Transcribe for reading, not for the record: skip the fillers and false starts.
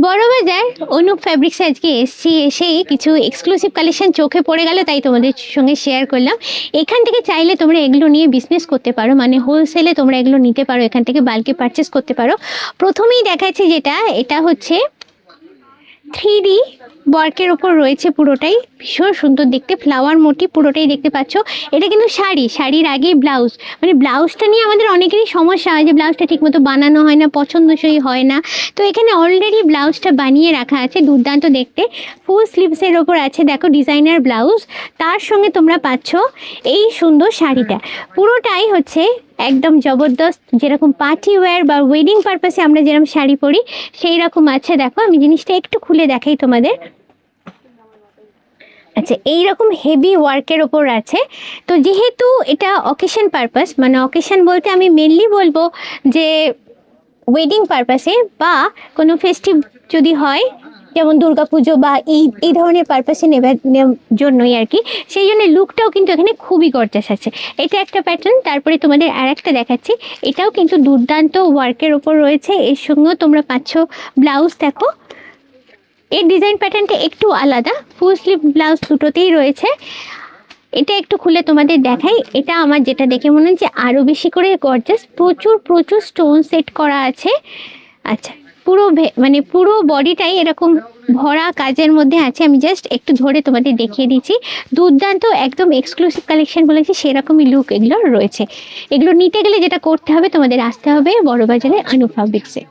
বড়বাজার অনুপ ফ্যাব্রিক্সে আজকে এসছি, এসেই কিছু এক্সক্লুসিভ কালেকশন চোখে পড়ে গেল, তাই তোমাদের সঙ্গে শেয়ার করলাম। এখান থেকে চাইলে তোমরা এগুলো নিয়ে বিজনেস করতে পারো, মানে হোলসেলে তোমরা এগুলো নিতে পারো, এখান থেকে বাল্কে পারচেস করতে পারো। প্রথমেই দেখাচ্ছি যেটা, এটা হচ্ছে 3D ওয়ার্কের ওপর রয়েছে, পুরোটাই ভীষণ সুন্দর দেখতে, ফ্লাওয়ার মোটিভ পুরোটাই দেখতে পাচ্ছ। এটা কিন্তু শাড়ির আগেই ব্লাউজ, মানে ব্লাউজটা নিয়ে আমাদের অনেকেরই সমস্যা হয় যে ব্লাউজটা ঠিকমতো বানানো হয় না, পছন্দসই হয় না। তো এখানে অলরেডি ব্লাউজটা বানিয়ে রাখা আছে, দুর্দান্ত দেখতে। ফুল স্লিভসের ওপর আছে দেখো ডিজাইনার ব্লাউজ, তার সঙ্গে তোমরা পাচ্ছ এই সুন্দর শাড়িটা। পুরোটাই হচ্ছে একদম জবরদস্ত, যেরকম পার্টি ওয়্যার বা ওয়েডিং পারপাসে আমরা যেরকম শাড়ি পরি সেই রকম আছে। দেখো আমি জিনিসটা একটু খুলে দেখাই তোমাদের। আচ্ছা, এইরকম হেভি ওয়ার্কের ওপর আছে। তো যেহেতু এটা অকেশন পারপাস, মানে অকেশন বলতে আমি মেনলি বলবো যে ওয়েডিং পারপাসে বা কোনো ফেস্টিভ যদি হয়, যেমন দুর্গাপুজো বা এই ধরনের পারপাসে নেবার জন্যই আর কি, সেই জন্য লুকটাও কিন্তু এখানে খুবই গর্জাস আছে। এটা একটা প্যাটার্ন। তারপরে তোমাদের আর একটা দেখাচ্ছি, এটাও কিন্তু দুর্দান্ত ওয়ার্কের ওপর রয়েছে, এর সঙ্গেও তোমরা পাচ্ছ ব্লাউজ। দেখো এর ডিজাইন প্যাটার্নটা একটু আলাদা, ফুল স্লিভ ব্লাউজ দুটোতেই রয়েছে। এটা একটু খুলে তোমাদের দেখাই, এটা আমার যেটা দেখে মনে হচ্ছে আরও বেশি করে গর্জাস, প্রচুর প্রচুর স্টোন সেট করা আছে। আচ্ছা, পুরো মানে পুরো বডিটাই এরকম ভরা কাজের মধ্যে আছে। আমি জাস্ট একটু ধরে তোমাদের দেখিয়ে দিচ্ছি, দুর্দান্ত একদম এক্সক্লুসিভ কালেকশন বলেছি, সেরকমই লুক এগুলো রয়েছে। এগুলো নিতে গেলে যেটা করতে হবে, তোমাদের আসতে হবে বড়বাজারে অনুপ ফ্যাব্রিক্সে।